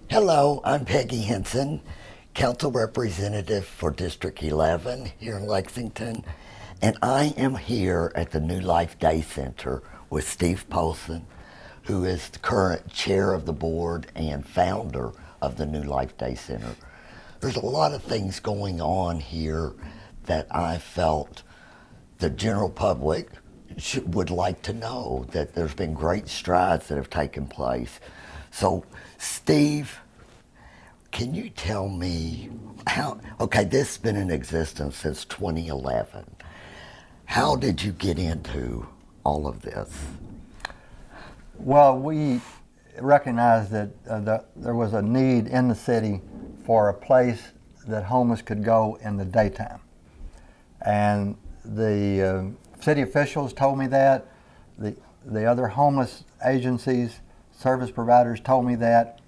Hello, I'm Peggy Henson, Council Representative for District 11 here in Lexington, and I am here at the New Life Day Center with Steve Polson, who is the current chair of the board and founder of the New Life Day Center. There's a lot of things going on here that I felt the general public would like to know, that there's been great strides that have taken place. So, Steve, can you tell me how, okay, this has been in existence since 2011. How did you get into all of this? Well, we recognized that there was a need in the city for a place that homeless could go in the daytime. And the city officials told me that, the other homeless agencies, service providers told me that,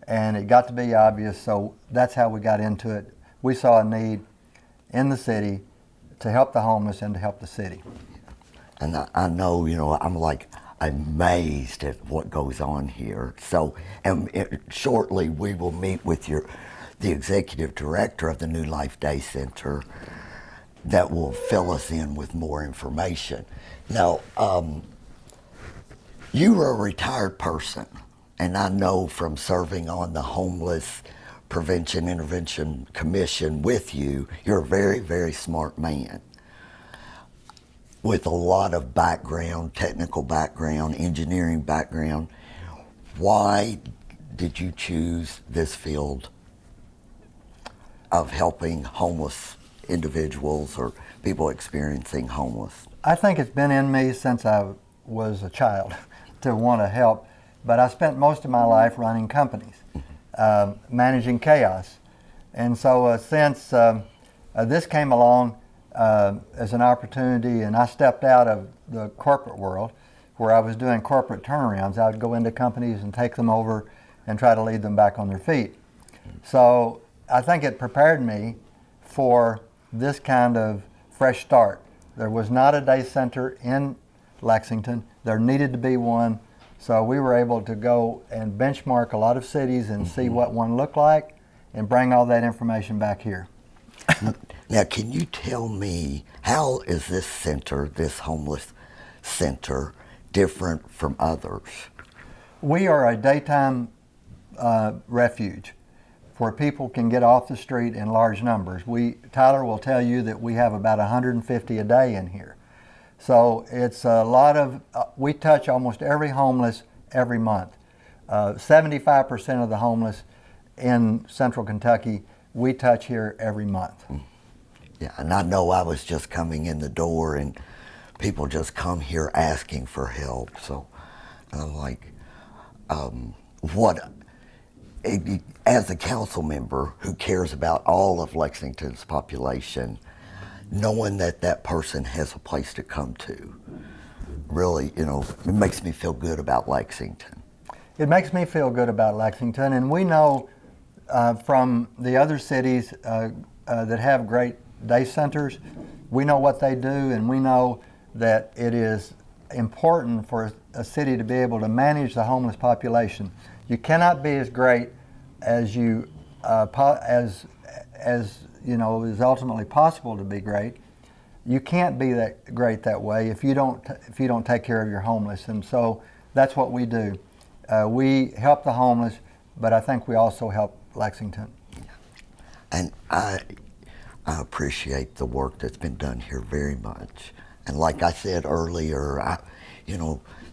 and it got to be obvious, so that's how we got into it. We saw a need in the city to help the homeless and to help the city. And I know, I'm like amazed at what goes on here. So, and shortly we will meet with the executive director of the New Life Day Center that will fill us in with more information. Now, you were a retired person, and I know from serving on the Homeless Prevention Intervention Commission with you, you're a very, very smart man with a lot of background, technical background, engineering background. Why did you choose this field of helping homeless individuals or people experiencing homeless? I think it's been in me since I was a child to want to help, but I spent most of my life running companies, managing chaos. And so since this came along as an opportunity, and I stepped out of the corporate world where I was doing corporate turnarounds, I would go into companies and take them over and try to lead them back on their feet. So I think it prepared me for this kind of fresh start. There was not a day center in Lexington. There needed to be one. So we were able to go and benchmark a lot of cities and see what one looked like and bring all that information back here. Now, can you tell me, how is this center, this homeless center, different from others? We are a daytime refuge where people can get off the street in large numbers. Tyler will tell you that we have about 150 a day in here. So it's a lot of, we touch almost every homeless every month. 75% of the homeless in central Kentucky, we touch here every month. Yeah, and I know I was just coming in the door and people just come here asking for help. So I'm like, as a council member who cares about all of Lexington's population, knowing that person has a place to come to, really, it makes me feel good about Lexington. It makes me feel good about Lexington, and we know from the other cities that have great day centers, we know what they do, and we know that it is important for a city to be able to manage the homeless population. You cannot be as great as you is ultimately possible to be great. You can't be that great that way if you don't take care of your homeless, and so that's what we do. We help the homeless, but I think we also help Lexington. And I appreciate the work that's been done here very much. And like I said earlier,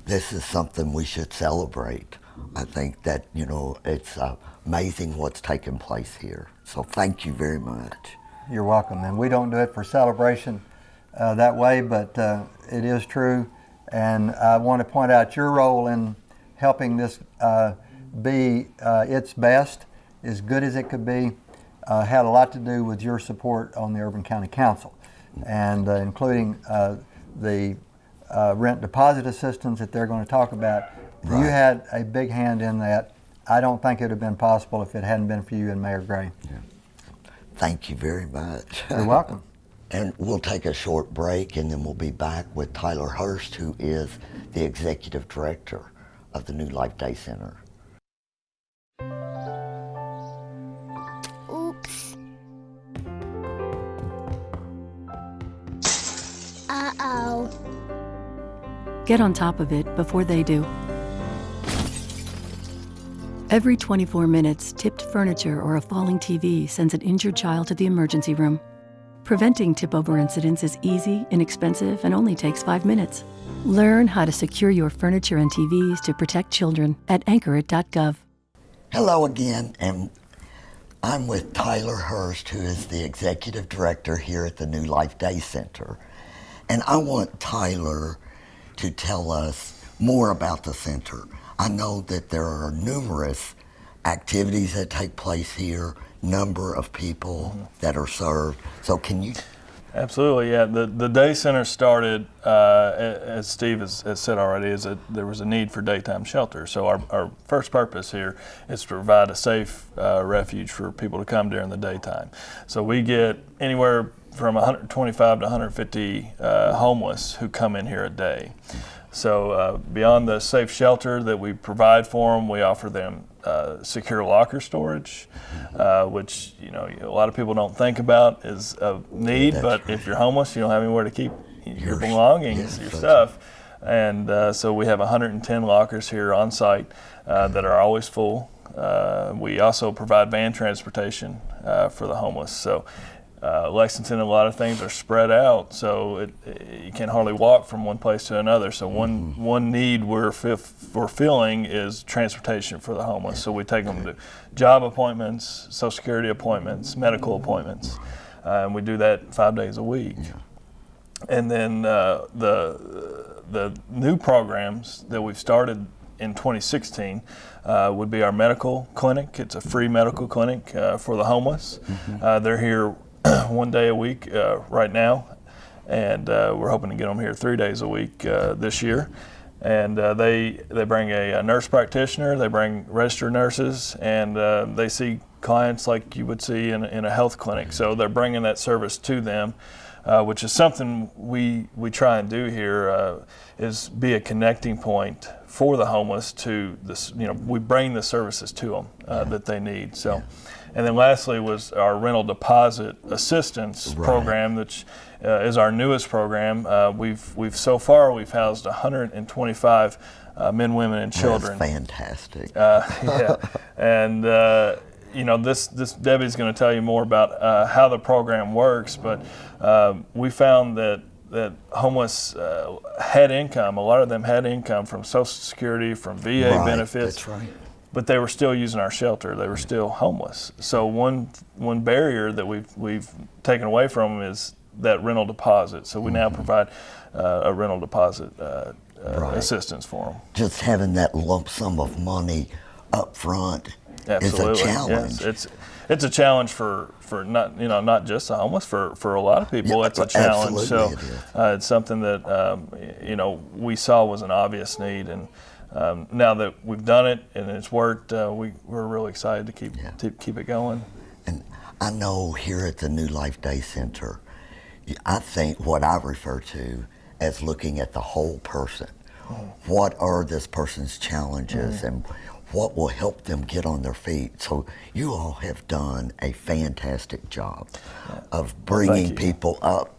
this is something we should celebrate. I think that, it's amazing what's taken place here. So thank you very much. You're welcome. And we don't do it for celebration that way, but it is true. And I want to point out your role in helping this be its best, as good as it could be, had a lot to do with your support on the Urban County Council. and including the rent deposit assistance that they're going to talk about. Right. You had a big hand in that. I don't think it would have been possible if it hadn't been for you and Mayor Gray. Yeah. Thank you very much. You're welcome. And we'll take a short break, and then we'll be back with Tyler Hurst, who is the Executive Director of the New Life Day Center. Oops. Uh-oh. Get on top of it before they do. Every 24 minutes, tipped furniture or a falling TV sends an injured child to the emergency room. Preventing tip-over incidents is easy, inexpensive, and only takes 5 minutes. Learn how to secure your furniture and TVs to protect children at anchorit.gov. Hello again, and I'm with Tyler Hurst, who is the Executive Director here at the New Life Day Center. And I want Tyler to tell us more about the center. I know that there are numerous activities that take place here, number of people that are served. So can you? Absolutely, yeah. The day center started, as Steve has said already, is that there was a need for daytime shelter. So our first purpose here is to provide a safe refuge for people to come during the daytime. So we get anywhere from 125 to 150 homeless who come in here a day. So beyond the safe shelter that we provide for them, we offer them secure locker storage, which a lot of people don't think about is a need. That's but right. if you're homeless, you don't have anywhere to keep your belongings, your stuff. And so we have 110 lockers here on site that are always full. We also provide van transportation for the homeless. So Lexington, a lot of things are spread out, so you can hardly walk from one place to another. So one need we're filling is transportation for the homeless. So we take them to job appointments, Social Security appointments, medical appointments, and we do that 5 days a week. And then the new programs that we've started in 2016 would be our medical clinic. It's a free medical clinic for the homeless. They're here 1 day a week right now, and we're hoping to get them here 3 days a week this year. And they bring a nurse practitioner, they bring registered nurses, and they see clients like you would see in a health clinic. So they're bringing that service to them, which is something we try and do here, is be a connecting point for the homeless to this. We bring the services to them that they need. So. And then lastly was our rental deposit assistance program, which is our newest program. We've so far housed 125 men, women, and children. That's fantastic. Yeah, and this Debbie's going to tell you more about how the program works. But we found that homeless had income. A lot of them had income from Social Security, from VA benefits. That's right. But they were still using our shelter. They were still homeless. So one barrier that we've taken away from them is that rental deposit. So we now provide a rental deposit assistance for them. Just having that lump sum of money up front Absolutely. is a challenge. Yes. It's a challenge for not just the homeless, for a lot of people. Yeah, it's a challenge. absolutely So it's something that we saw was an obvious need, and now that we've done it and it's worked, we're really excited to keep it going. And I know here at the New Life Day Center, I think what I refer to as looking at the whole person. What are this person's challenges and what will help them get on their feet? So you all have done a fantastic job of bringing people up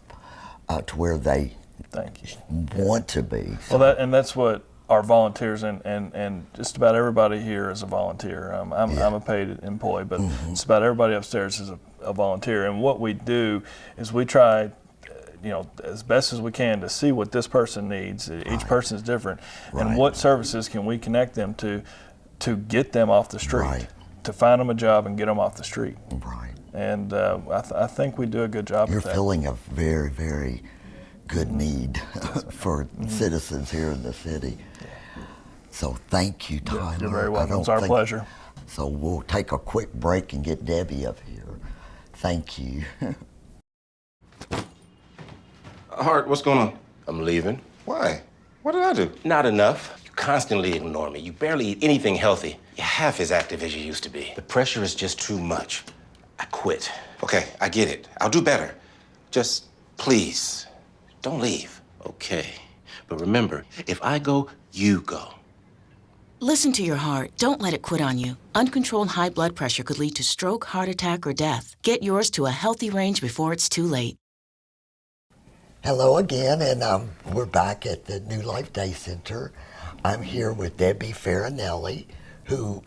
to where they want to be. So. Well, that's what our volunteers and just about everybody here is a volunteer. I'm a paid employee, but just about everybody upstairs is a volunteer. And what we do is we try, as best as we can to see what this person needs. Each person is different, and what services can we connect them to get them off the street, to find them a job and get them off the street. Right. And I think we do a good job You're of that. filling a very, very good need for citizens here in the city. So thank you, Tyler. You're very welcome. It's our pleasure. So we'll take a quick break and get Debbie up here. Thank you. Hart, what's going on? I'm leaving. Why? What did I do? Not enough. You constantly ignore me. You barely eat anything healthy. You're half as active as you used to be. The pressure is just too much. I quit. Okay, I get it. I'll do better. Just please, don't leave. Okay. But remember, if I go, you go. Listen to your heart. Don't let it quit on you. Uncontrolled high blood pressure could lead to stroke, heart attack, or death. Get yours to a healthy range before it's too late. Hello again, and we're back at the New Life Day Center. I'm here with Debbie Farinelli, who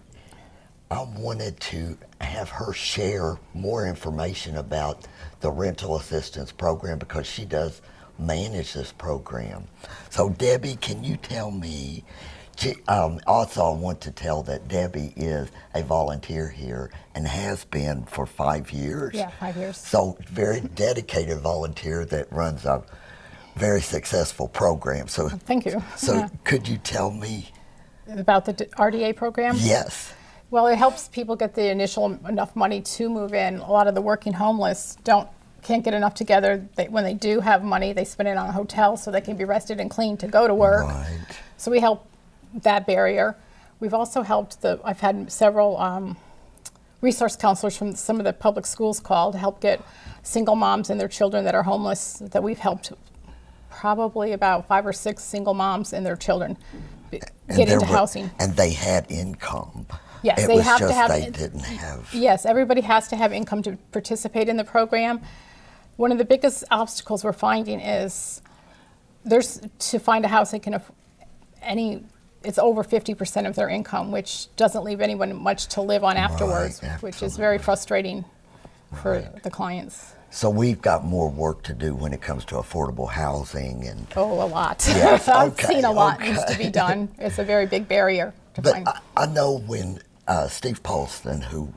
I wanted to have her share more information about the rental assistance program because she does manage this program. So Debbie, can you tell me, also I want to tell that Debbie is a volunteer here and has been for 5 years. Yeah, 5 years. So very dedicated volunteer that runs a very successful program. So Thank you. So Yeah. could you tell me? About the RDA program? Yes. Well, it helps people get the initial enough money to move in. A lot of the working homeless can't get enough together. When they do have money, they spend it on a hotel so they can be rested and clean to go to work. Right. So we help that barrier. We've also helped I've had several resource counselors from some of the public schools call to help get single moms and their children that are homeless, that we've helped probably about 5 or 6 single moms and their children get into housing. And they had income. Yes, it they was have just to have. they didn't have. Yes, everybody has to have income to participate in the program. One of the biggest obstacles we're finding is to find a house they can it's over 50% of their income, which doesn't leave anyone much to live on afterwards, Right, which is very frustrating for the clients. So we've got more work to do when it comes to affordable housing and. Oh, a lot. Yes, I've okay, seen a lot okay. needs to be done. It's a very big barrier to But find. I know when Steve Polston, who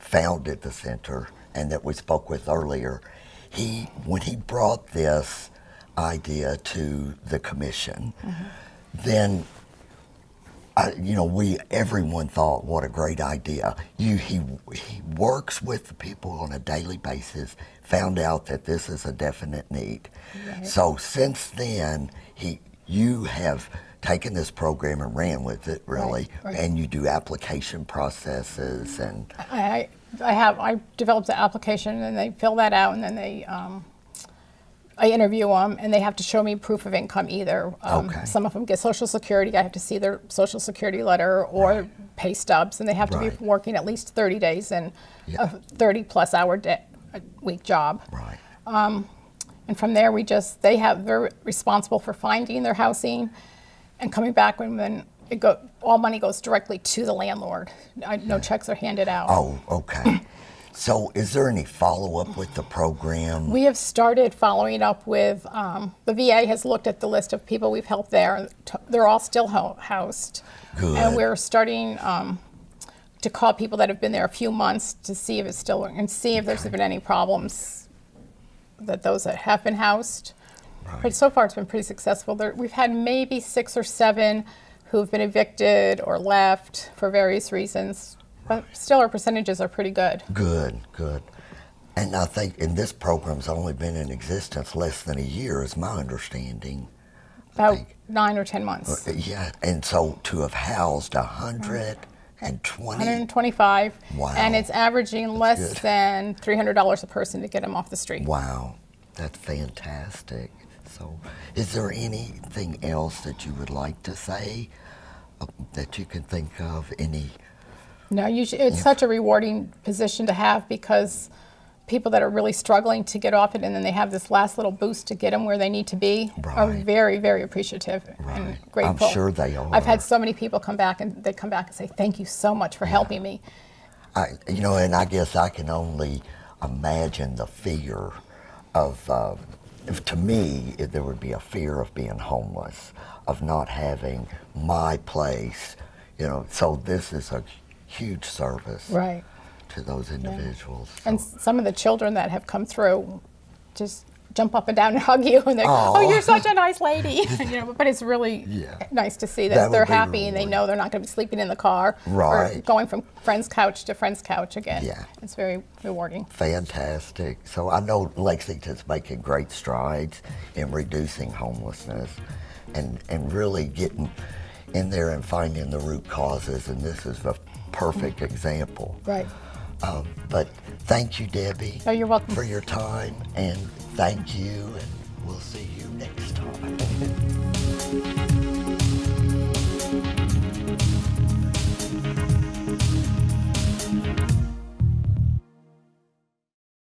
founded the center and that we spoke with earlier, when he brought this idea to the commission, then everyone thought, what a great idea. He works with the people on a daily basis, found out that this is a definite need. Right. So since then, you have taken this program and ran with it, really, Right. and you do application processes and. I developed the application and they fill that out and then I interview them and they have to show me proof of income either. Okay. Some of them get Social Security. I have to see their Social Security letter or pay stubs, and they have to be Right. working at least 30 days in Yeah. a 30-plus hour week job. Right. And from there, they're responsible for finding their housing and coming back when all money goes directly to the landlord. No checks are handed out. Oh, okay. So is there any follow-up with the program? We have started following up with, the VA has looked at the list of people we've helped there. They're all still housed. Good. And we're starting to call people that have been there a few months to see if it's still, and see if there's been any problems that those that have been housed. Right. But so far it's been pretty successful. We've had maybe 6 or 7 who've been evicted or left for various reasons. But still, our percentages are pretty good. Good. And I think this program's only been in existence less than a year, is my understanding. About 9 or 10 months. Yeah, and so to have housed 120. 125. Wow. And it's averaging less good. than $300 a person to get them off the street. Wow, that's fantastic. So is there anything else that you would like to say that you can think of? No, it's such a rewarding position to have because people that are really struggling to get off it and then they have this last little boost to get them where they need to be are Right. very, very appreciative Right. and grateful. I'm sure they are. I've had so many people come back and say, thank you so much for helping me. And I guess I can only imagine the fear of, to me, there would be a fear of being homeless, of not having my place, so this is a huge service Right. to those individuals. And So, some of the children that have come through just jump up and down and hug you, and they're, Aw. oh, you're such a nice lady. But it's really Yeah. nice to see That that they're would be happy and they rewarding. know they're not going to be sleeping in the car or Right. going from friend's couch to friend's couch again. Yeah. It's very rewarding. Fantastic. So I know Lexington's making great strides in reducing homelessness and really getting in there and finding the root causes, and this is a perfect example. Right. But thank you, Debbie, Oh, you're welcome. for your time, and thank you, and we'll see you.